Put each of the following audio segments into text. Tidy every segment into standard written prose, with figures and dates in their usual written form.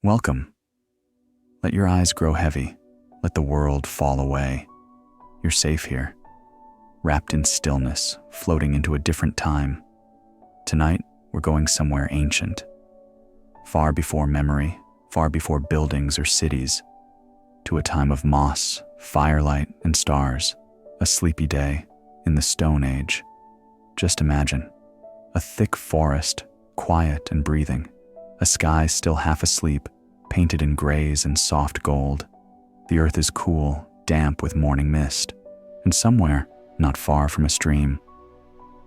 Welcome. Let your eyes grow heavy. Let the world fall away. You're safe here, wrapped in stillness, floating into a different time. Tonight, we're going somewhere ancient, far before memory, far before buildings or cities, to a time of moss, firelight, and stars, a sleepy day in the Stone Age. Just imagine, a thick forest, quiet and breathing, a sky still half asleep, painted in grays and soft gold. The earth is cool, damp with morning mist, and somewhere, not far from a stream,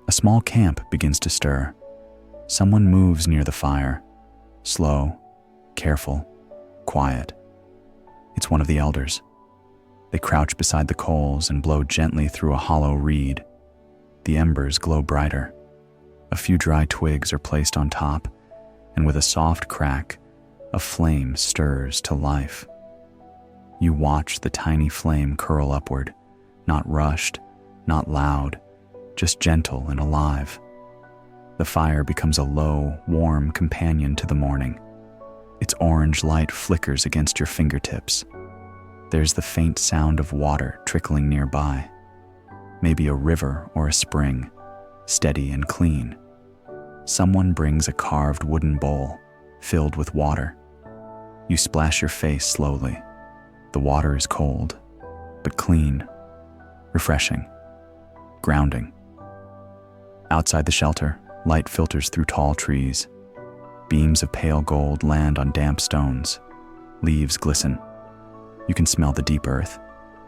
a small camp begins to stir. Someone moves near the fire, slow, careful, quiet. It's one of the elders. They crouch beside the coals and blow gently through a hollow reed. The embers glow brighter. A few dry twigs are placed on top, and with a soft crack, a flame stirs to life. You watch the tiny flame curl upward, not rushed, not loud, just gentle and alive. The fire becomes a low, warm companion to the morning. Its orange light flickers against your fingertips. There's the faint sound of water trickling nearby. Maybe a river or a spring, steady and clean. Someone brings a carved wooden bowl filled with water. You splash your face slowly. The water is cold, but clean, refreshing, grounding. Outside the shelter, light filters through tall trees. Beams of pale gold land on damp stones. Leaves glisten. You can smell the deep earth,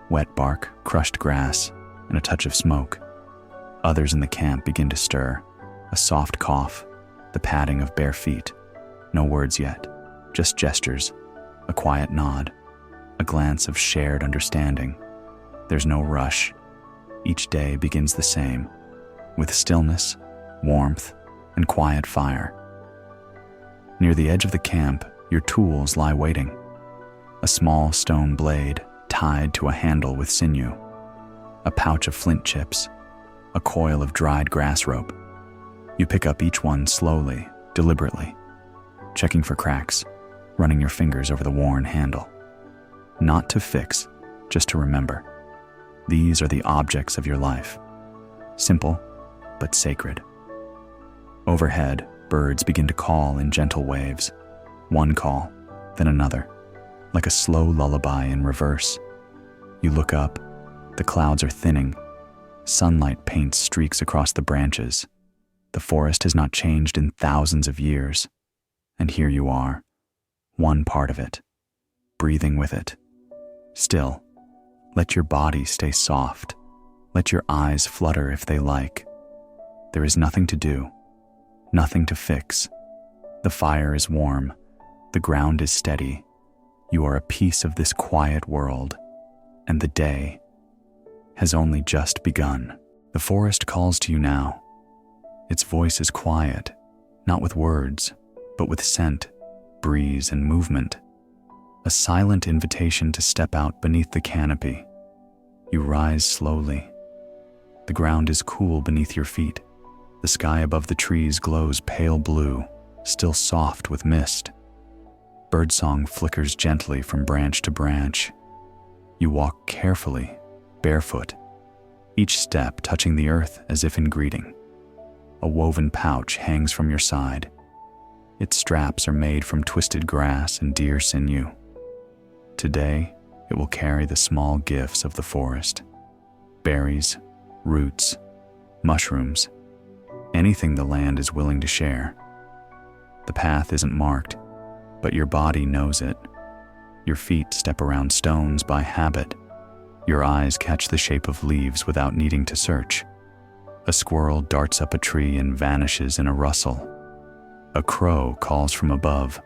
wet bark, crushed grass, and a touch of smoke. Others in the camp begin to stir. A soft cough, the padding of bare feet. No words yet, just gestures, a quiet nod, a glance of shared understanding. There's no rush. Each day begins the same, with stillness, warmth, and quiet fire. Near the edge of the camp, your tools lie waiting. A small stone blade tied to a handle with sinew, a pouch of flint chips, a coil of dried grass rope. You pick up each one slowly, deliberately, checking for cracks, running your fingers over the worn handle. Not to fix, just to remember. These are the objects of your life. Simple, but sacred. Overhead, birds begin to call in gentle waves. One call, then another, like a slow lullaby in reverse. You look up, the clouds are thinning. Sunlight paints streaks across the branches. The forest has not changed in thousands of years. And here you are, one part of it, breathing with it. Still, let your body stay soft. Let your eyes flutter if they like. There is nothing to do, nothing to fix. The fire is warm. The ground is steady. You are a piece of this quiet world, and the day has only just begun. The forest calls to you now. Its voice is quiet, not with words, but with scent, breeze, and movement. A silent invitation to step out beneath the canopy. You rise slowly. The ground is cool beneath your feet. The sky above the trees glows pale blue, still soft with mist. Birdsong flickers gently from branch to branch. You walk carefully, barefoot, each step touching the earth as if in greeting. A woven pouch hangs from your side. Its straps are made from twisted grass and deer sinew. Today, it will carry the small gifts of the forest. Berries, roots, mushrooms, anything the land is willing to share. The path isn't marked, but your body knows it. Your feet step around stones by habit. Your eyes catch the shape of leaves without needing to search. A squirrel darts up a tree and vanishes in a rustle. A crow calls from above.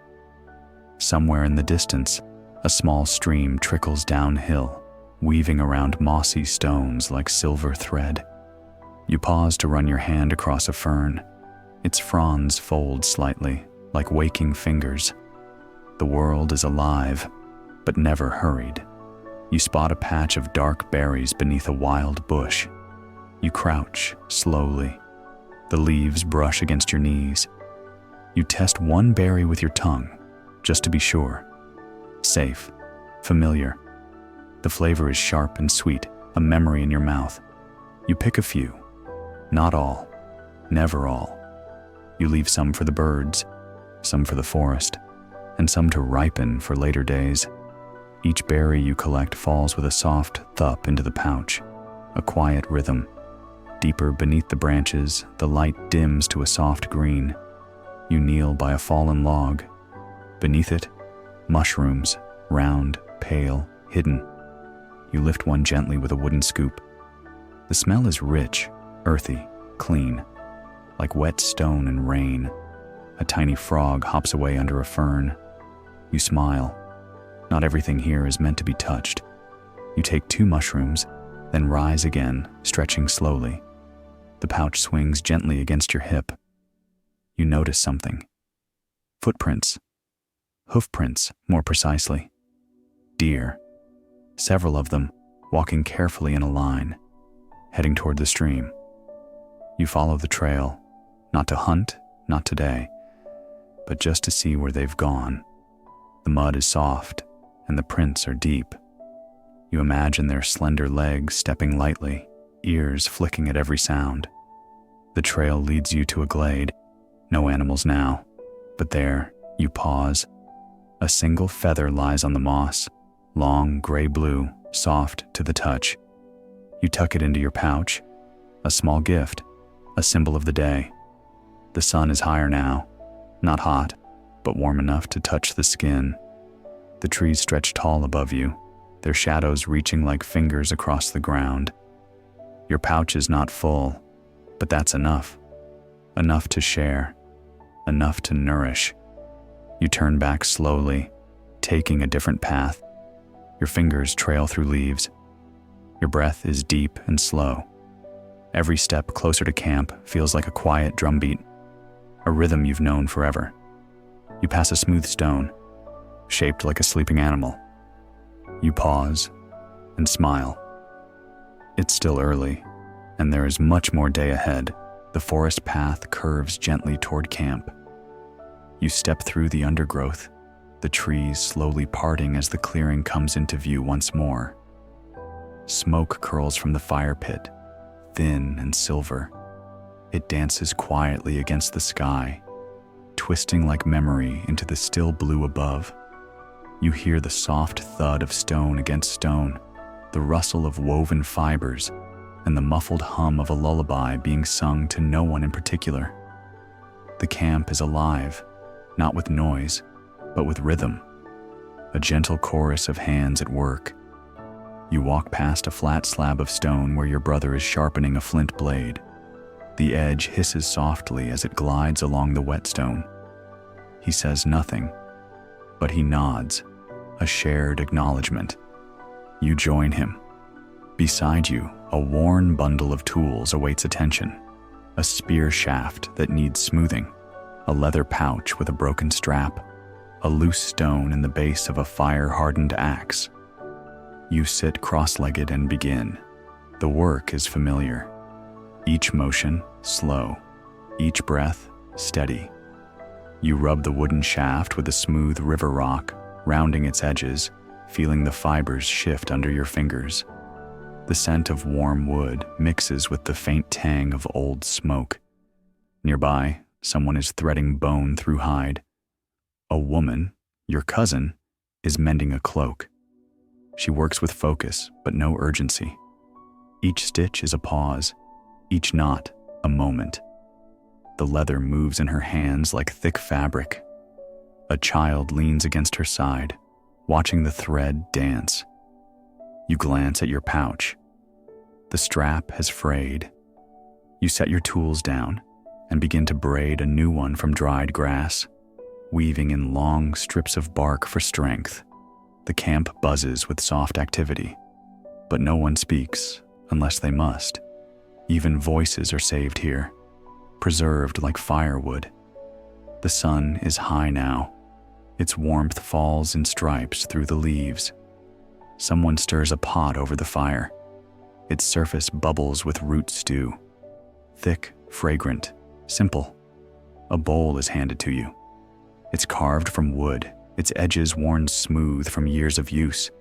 Somewhere in the distance, a small stream trickles downhill, weaving around mossy stones like silver thread. You pause to run your hand across a fern. Its fronds fold slightly, like waking fingers. The world is alive, but never hurried. You spot a patch of dark berries beneath a wild bush. You crouch slowly. The leaves brush against your knees. You test one berry with your tongue, just to be sure. Safe, familiar. The flavor is sharp and sweet, a memory in your mouth. You pick a few. Not all. Never all. You leave some for the birds, some for the forest, and some to ripen for later days. Each berry you collect falls with a soft thump into the pouch, a quiet rhythm. Deeper beneath the branches, the light dims to a soft green. You kneel by a fallen log. Beneath it, mushrooms, round, pale, hidden. You lift one gently with a wooden scoop. The smell is rich, earthy, clean, like wet stone and rain. A tiny frog hops away under a fern. You smile. Not everything here is meant to be touched. You take 2 mushrooms, then rise again, stretching slowly. The pouch swings gently against your hip. You notice something. Footprints. Hoofprints, more precisely. Deer. Several of them, walking carefully in a line, heading toward the stream. You follow the trail, not to hunt, not today, but just to see where they've gone. The mud is soft, and the prints are deep. You imagine their slender legs stepping lightly, ears flicking at every sound. The trail leads you to a glade. No animals now, but there, you pause. A single feather lies on the moss, long gray-blue, soft to the touch. You tuck it into your pouch, a small gift, a symbol of the day. The sun is higher now, not hot, but warm enough to touch the skin. The trees stretch tall above you, their shadows reaching like fingers across the ground. Your pouch is not full, but that's enough. Enough to share, enough to nourish. You turn back slowly, taking a different path. Your fingers trail through leaves. Your breath is deep and slow. Every step closer to camp feels like a quiet drumbeat, a rhythm you've known forever. You pass a smooth stone, shaped like a sleeping animal. You pause and smile. It's still early, and there is much more day ahead. The forest path curves gently toward camp. You step through the undergrowth, the trees slowly parting as the clearing comes into view once more. Smoke curls from the fire pit, thin and silver. It dances quietly against the sky, twisting like memory into the still blue above. You hear the soft thud of stone against stone, the rustle of woven fibers, and the muffled hum of a lullaby being sung to no one in particular. The camp is alive, not with noise, but with rhythm, a gentle chorus of hands at work. You walk past a flat slab of stone where your brother is sharpening a flint blade. The edge hisses softly as it glides along the whetstone. He says nothing, but he nods, a shared acknowledgement. You join him. Beside you, a worn bundle of tools awaits attention. A spear shaft that needs smoothing, a leather pouch with a broken strap, a loose stone in the base of a fire-hardened axe. You sit cross-legged and begin. The work is familiar. Each motion, slow. Each breath, steady. You rub the wooden shaft with a smooth river rock, rounding its edges, feeling the fibers shift under your fingers. The scent of warm wood mixes with the faint tang of old smoke. Nearby, someone is threading bone through hide. A woman, your cousin, is mending a cloak. She works with focus, but no urgency. Each stitch is a pause, each knot a moment. The leather moves in her hands like thick fabric. A child leans against her side, watching the thread dance. You glance at your pouch. The strap has frayed. You set your tools down and begin to braid a new one from dried grass, weaving in long strips of bark for strength. The camp buzzes with soft activity, but no one speaks unless they must. Even voices are saved here, preserved like firewood. The sun is high now. Its warmth falls in stripes through the leaves. Someone stirs a pot over the fire. Its surface bubbles with root stew. Thick, fragrant, simple. A bowl is handed to you. It's carved from wood, its edges worn smooth from years of use.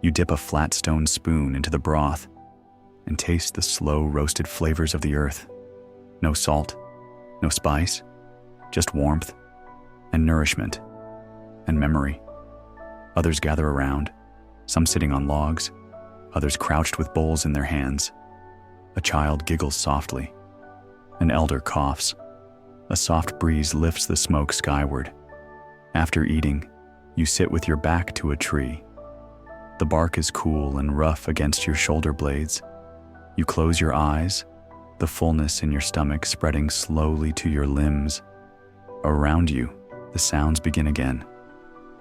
You dip a flat stone spoon into the broth and taste the slow roasted flavors of the earth. No salt, no spice, just warmth and nourishment and memory. Others gather around, some sitting on logs, others crouched with bowls in their hands. A child giggles softly. An elder coughs. A soft breeze lifts the smoke skyward. After eating, you sit with your back to a tree. The bark is cool and rough against your shoulder blades. You close your eyes, the fullness in your stomach spreading slowly to your limbs. Around you, the sounds begin again.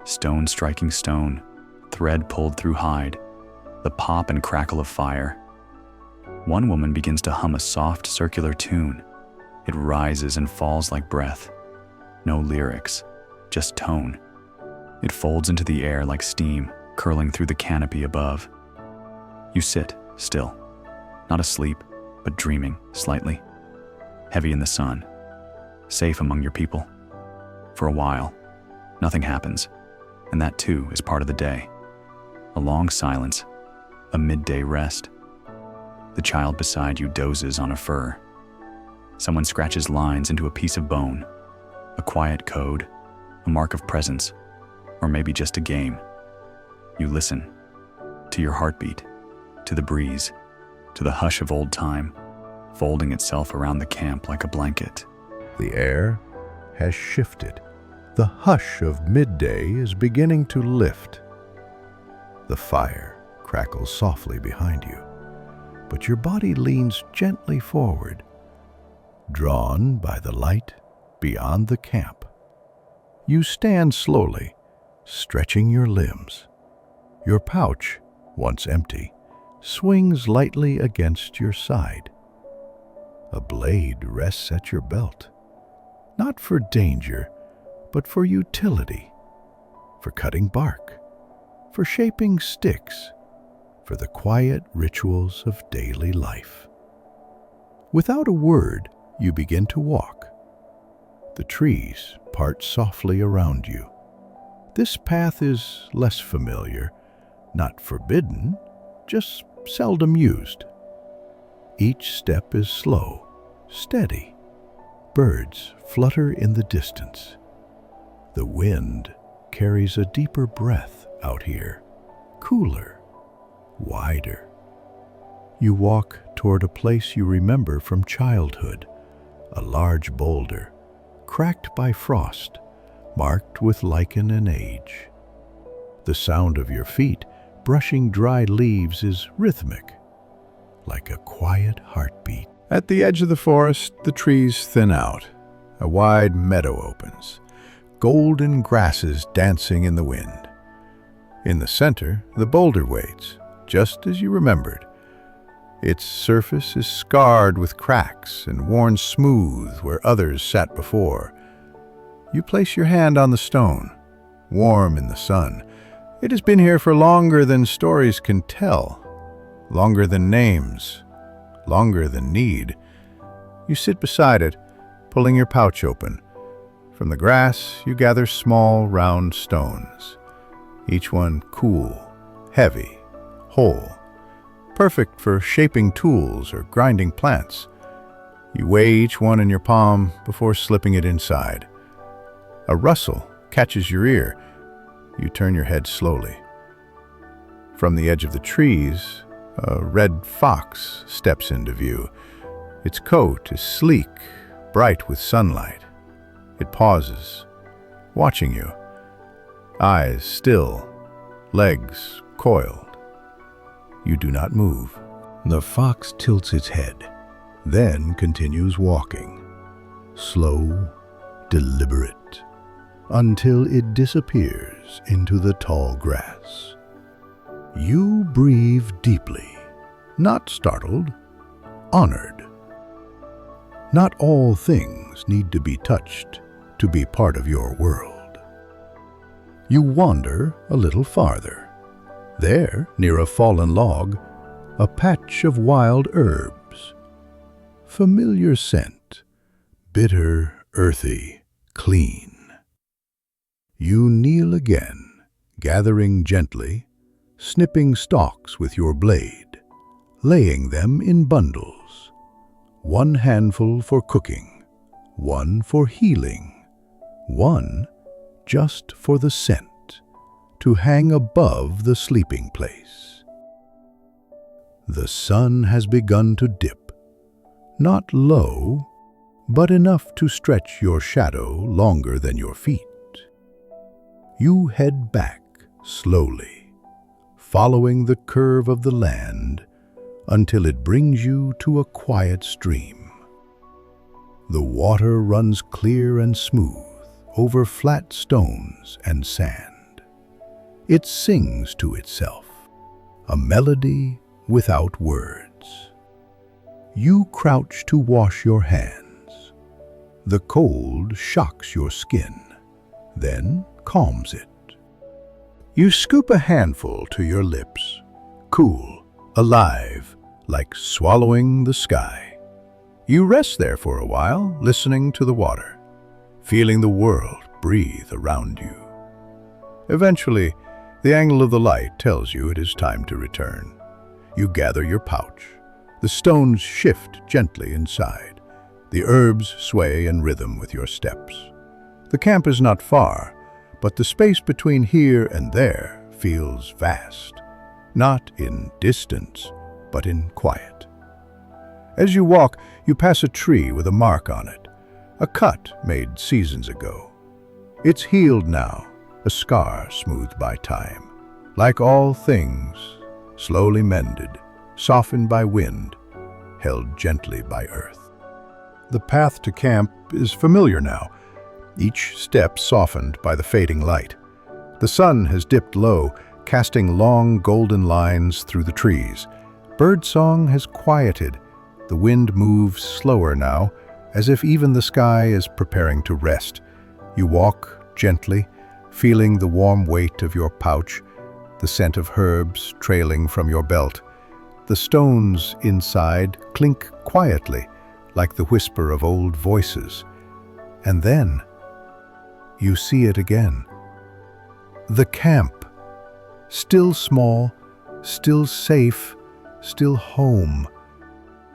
Stone striking stone, thread pulled through hide, the pop and crackle of fire. One woman begins to hum a soft circular tune. It rises and falls like breath. No lyrics, just tone. It folds into the air like steam, curling through the canopy above. You sit, still, not asleep, but dreaming slightly. Heavy in the sun, safe among your people. For a while, nothing happens, and that too is part of the day. A long silence, a midday rest. The child beside you dozes on a fur. Someone scratches lines into a piece of bone. A quiet code, a mark of presence, or maybe just a game. You listen, to your heartbeat, to the breeze, to the hush of old time, folding itself around the camp like a blanket. The air has shifted. The hush of midday is beginning to lift. The fire crackles softly behind you, but your body leans gently forward, drawn by the light beyond the camp. You stand slowly, stretching your limbs. Your pouch, once empty, swings lightly against your side. A blade rests at your belt, not for danger, but for utility, for cutting bark, for shaping sticks, for the quiet rituals of daily life. Without a word, you begin to walk. The trees part softly around you. This path is less familiar, not forbidden, just seldom used. Each step is slow, steady. Birds flutter in the distance. The wind carries a deeper breath out here, cooler, wider. You walk toward a place you remember from childhood, a large boulder, cracked by frost, marked with lichen and age. The sound of your feet brushing dry leaves is rhythmic, like a quiet heartbeat. At the edge of the forest, the trees thin out. A wide meadow opens, golden grasses dancing in the wind. In the center, the boulder waits, just as you remembered. Its surface is scarred with cracks and worn smooth where others sat before. You place your hand on the stone, warm in the sun. It has been here for longer than stories can tell, longer than names, longer than need. You sit beside it, pulling your pouch open. From the grass, you gather small, round stones, each one cool, heavy, whole, perfect for shaping tools or grinding plants. You weigh each one in your palm before slipping it inside. A rustle catches your ear. You turn your head slowly. From the edge of the trees, a red fox steps into view. Its coat is sleek, bright with sunlight. It pauses, watching you. Eyes still, legs coiled. You do not move. The fox tilts its head, then continues walking, slow, deliberate, until it disappears into the tall grass. You breathe deeply, not startled, honored. Not all things need to be touched to be part of your world. You wander a little farther. There, near a fallen log, a patch of wild herbs. Familiar scent, bitter, earthy, clean. You kneel again, gathering gently, snipping stalks with your blade, laying them in bundles. One handful for cooking, one for healing, one just for the scent, to hang above the sleeping place. The sun has begun to dip, not low, but enough to stretch your shadow longer than your feet. You head back slowly, following the curve of the land until it brings you to a quiet stream. The water runs clear and smooth over flat stones and sand. It sings to itself, a melody without words. You crouch to wash your hands. The cold shocks your skin, then calms it. You scoop a handful to your lips, cool, alive, like swallowing the sky. You rest there for a while, listening to the water, feeling the world breathe around you. Eventually, the angle of the light tells you it is time to return. You gather your pouch. The stones shift gently inside. The herbs sway in rhythm with your steps. The camp is not far, but the space between here and there feels vast, not in distance, but in quiet. As you walk, you pass a tree with a mark on it, a cut made seasons ago. It's healed now, a scar smoothed by time. Like all things, slowly mended, softened by wind, held gently by earth. The path to camp is familiar now, each step softened by the fading light. The sun has dipped low, casting long golden lines through the trees. Birdsong has quieted. The wind moves slower now, as if even the sky is preparing to rest. You walk gently, feeling the warm weight of your pouch, the scent of herbs trailing from your belt. The stones inside clink quietly, like the whisper of old voices. And then, you see it again. The camp, still small, still safe, still home.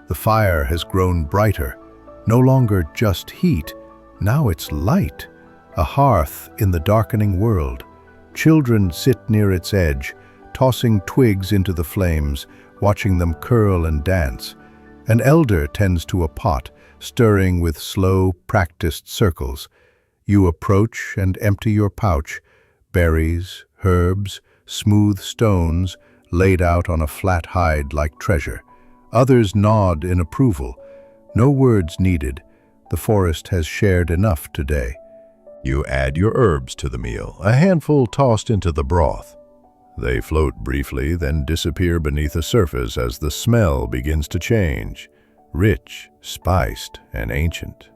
The fire has grown brighter, no longer just heat, now it's light, a hearth in the darkening world. Children sit near its edge, tossing twigs into the flames, watching them curl and dance. An elder tends to a pot, stirring with slow, practiced circles. You approach and empty your pouch, berries, herbs, smooth stones laid out on a flat hide like treasure. Others nod in approval. No words needed. The forest has shared enough today. You add your herbs to the meal, a handful tossed into the broth. They float briefly, then disappear beneath the surface as the smell begins to change, rich, spiced, and ancient.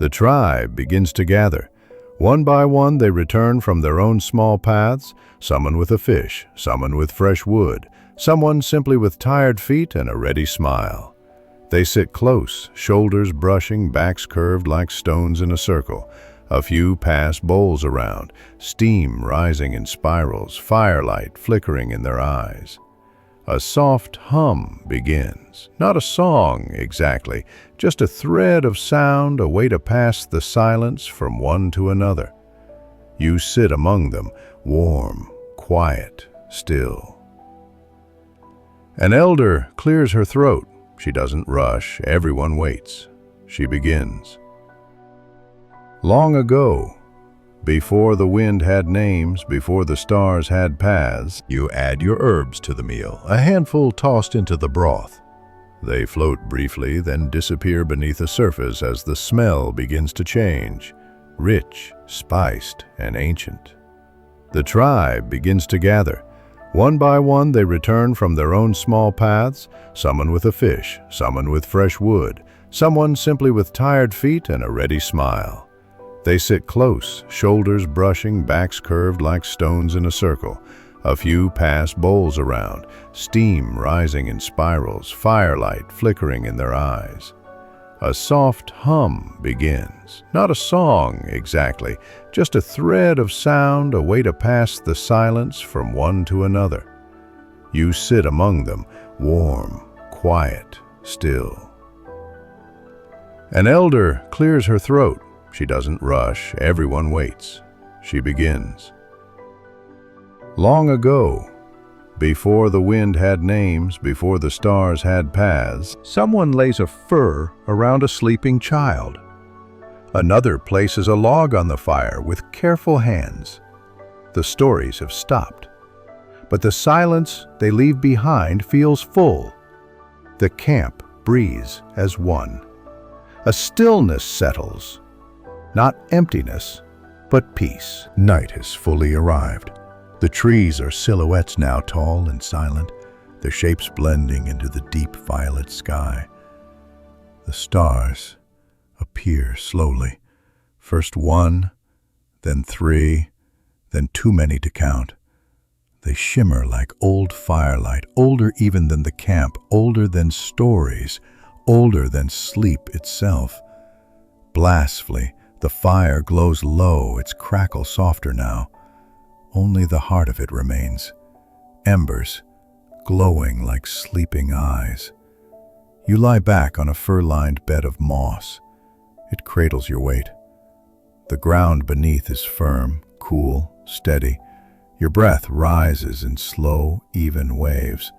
The tribe begins to gather. One by one they return from their own small paths, someone with a fish, someone with fresh wood, someone simply with tired feet and a ready smile. They sit close, shoulders brushing, backs curved like stones in a circle. A few pass bowls around, steam rising in spirals, firelight flickering in their eyes. A soft hum begins, not a song exactly, just a thread of sound, a way to pass the silence from one to another. You sit among them, warm, quiet, still. An elder clears her throat. She doesn't rush, everyone waits. She begins. Long ago, before the wind had names, before the stars had paths, you add your herbs to the meal, a handful tossed into the broth. They float briefly, then disappear beneath the surface as the smell begins to change, rich, spiced, and ancient. The tribe begins to gather. One by one they return from their own small paths, someone with a fish, someone with fresh wood, someone simply with tired feet and a ready smile. They sit close, shoulders brushing, backs curved like stones in a circle. A few pass bowls around, steam rising in spirals, firelight flickering in their eyes. A soft hum begins. Not a song, exactly, just a thread of sound, a way to pass the silence from one to another. You sit among them, warm, quiet, still. An elder clears her throat. She doesn't rush. Everyone waits. She begins. Long ago, before the wind had names, before the stars had paths, someone lays a fur around a sleeping child. Another places a log on the fire with careful hands. The stories have stopped, but the silence they leave behind feels full. The camp breathes as one. A stillness settles, not emptiness, but peace. Night has fully arrived. The trees are silhouettes now, tall and silent, their shapes blending into the deep violet sky. The stars appear slowly, first one, then three, then too many to count. They shimmer like old firelight, older even than the camp, older than stories, older than sleep itself. Blissfully, the fire glows low, its crackle softer now. Only the heart of it remains, embers, glowing like sleeping eyes. You lie back on a fur-lined bed of moss. It cradles your weight. The ground beneath is firm, cool, steady. Your breath rises in slow, even waves.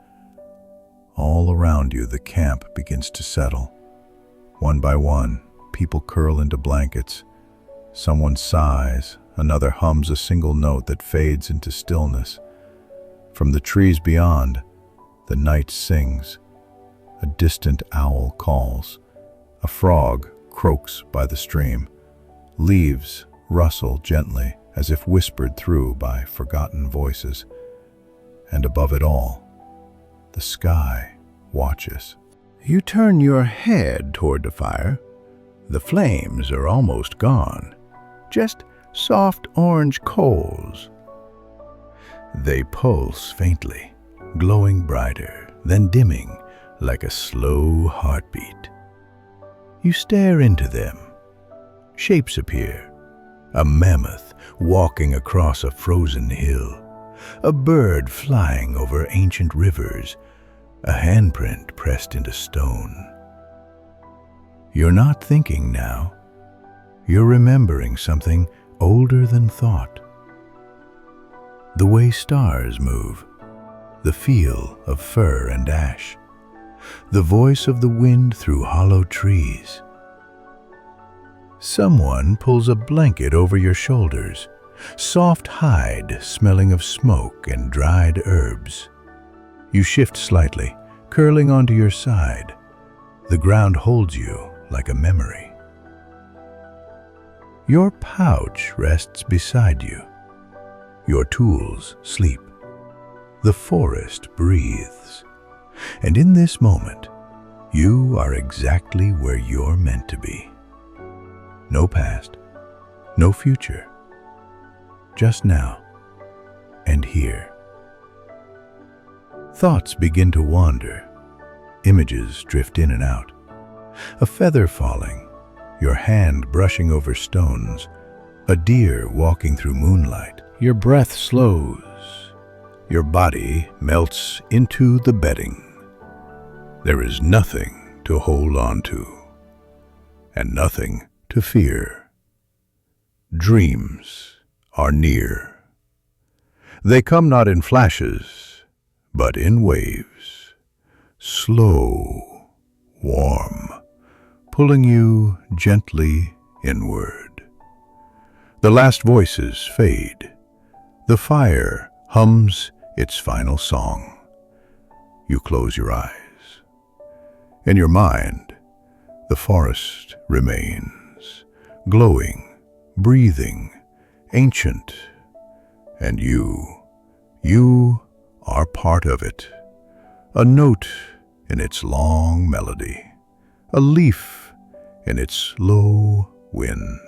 All around you, the camp begins to settle. One by one, people curl into blankets. Someone sighs. Another hums a single note that fades into stillness. From the trees beyond, the night sings. A distant owl calls. A frog croaks by the stream. Leaves rustle gently, as if whispered through by forgotten voices. And above it all, the sky watches. You turn your head toward the fire. The flames are almost gone. Just soft orange coals. They pulse faintly, glowing brighter, then dimming like a slow heartbeat. You stare into them. Shapes appear. A mammoth walking across a frozen hill. A bird flying over ancient rivers. A handprint pressed into stone. You're not thinking now. You're remembering something older than thought. The way stars move, the feel of fur and ash, the voice of the wind through hollow trees. Someone pulls a blanket over your shoulders, soft hide smelling of smoke and dried herbs. You shift slightly, curling onto your side. The ground holds you like a memory. Your pouch rests beside you. Your tools sleep. The forest breathes. And in this moment, you are exactly where you're meant to be. No past, no future. Just now and here. Thoughts begin to wander. Images drift in and out. A feather falling. Your hand brushing over stones, a deer walking through moonlight. Your breath slows. Your body melts into the bedding. There is nothing to hold on to, and nothing to fear. Dreams are near. They come not in flashes, but in waves. Slow, warm, pulling you gently inward. The last voices fade. The fire hums its final song. You close your eyes. In your mind, the forest remains, glowing, breathing, ancient, and you are part of it. A note in its long melody, a leaf in its slow wind.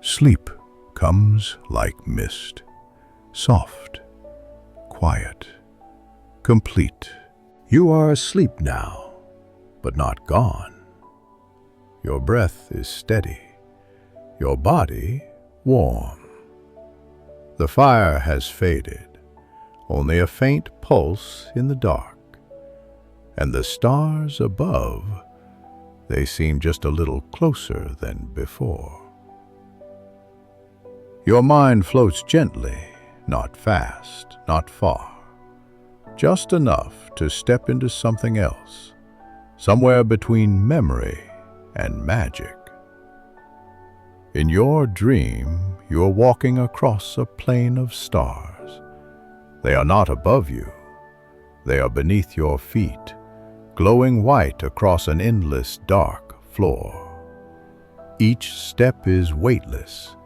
Sleep comes like mist, soft, quiet, complete. You are asleep now, but not gone. Your breath is steady, your body warm. The fire has faded, only a faint pulse in the dark. And the stars above, they seem just a little closer than before. Your mind floats gently, not fast, not far, just enough to step into something else, somewhere between memory and magic. In your dream, you are walking across a plain of stars. They are not above you. They are beneath your feet, glowing white across an endless dark floor. Each step is weightless.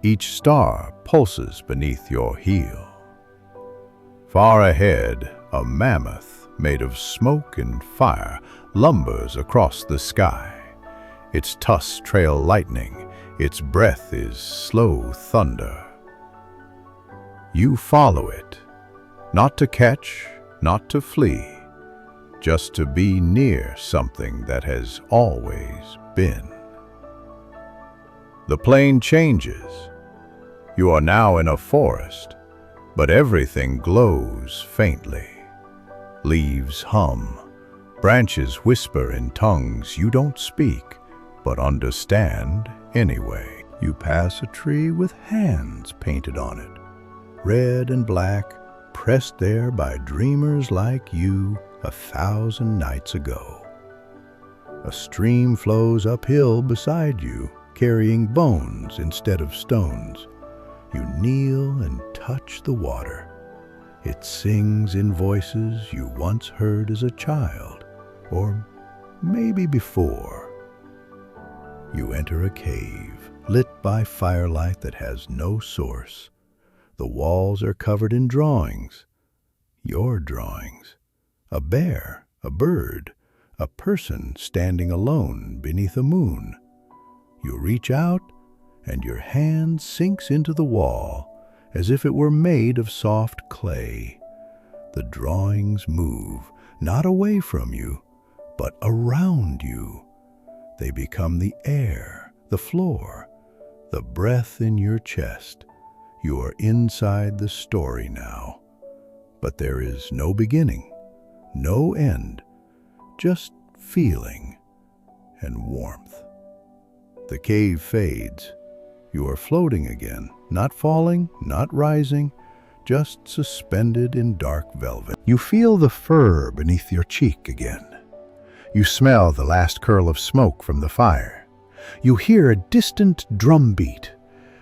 Each star pulses beneath your heel. Far ahead, a mammoth made of smoke and fire lumbers across the sky. Its tusks trail lightning. Its breath is slow thunder. You follow it, not to catch, not to flee, just to be near something that has always been. The plain changes. You are now in a forest, but everything glows faintly. Leaves hum, branches whisper in tongues you don't speak, but understand anyway. You pass a tree with hands painted on it, red and black, pressed there by dreamers like you 1,000 nights ago. A stream flows uphill beside you, carrying bones instead of stones. You kneel and touch the water. It sings in voices you once heard as a child, or maybe before. You enter a cave, lit by firelight that has no source. The walls are covered in drawings. Your drawings. A bear, a bird, a person standing alone beneath a moon. You reach out, and your hand sinks into the wall as if it were made of soft clay. The drawings move, not away from you, but around you. They become the air, the floor, the breath in your chest. You are inside the story now. But there is no beginning, no end, just feeling and warmth. The cave fades. You are floating again, not falling, not rising, just suspended in dark velvet. You feel the fur beneath your cheek again. You smell the last curl of smoke from the fire. You hear a distant drum beat,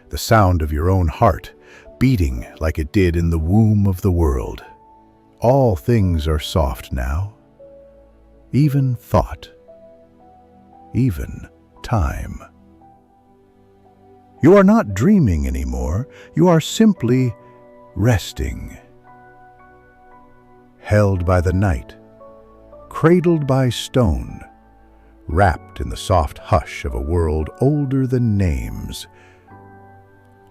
the sound of your own heart beating like it did in the womb of the world. All things are soft now, even thought, even time. You are not dreaming anymore. You are simply resting, held by the night, cradled by stone, wrapped in the soft hush of a world older than names.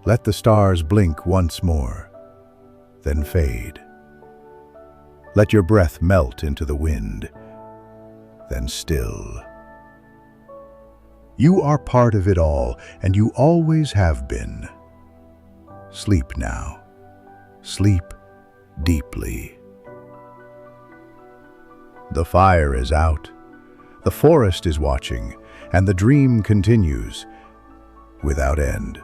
Let the stars blink once more, then fade. Let your breath melt into the wind, then still. You are part of it all, and you always have been. Sleep now. Sleep deeply. The fire is out. The forest is watching, and the dream continues without end.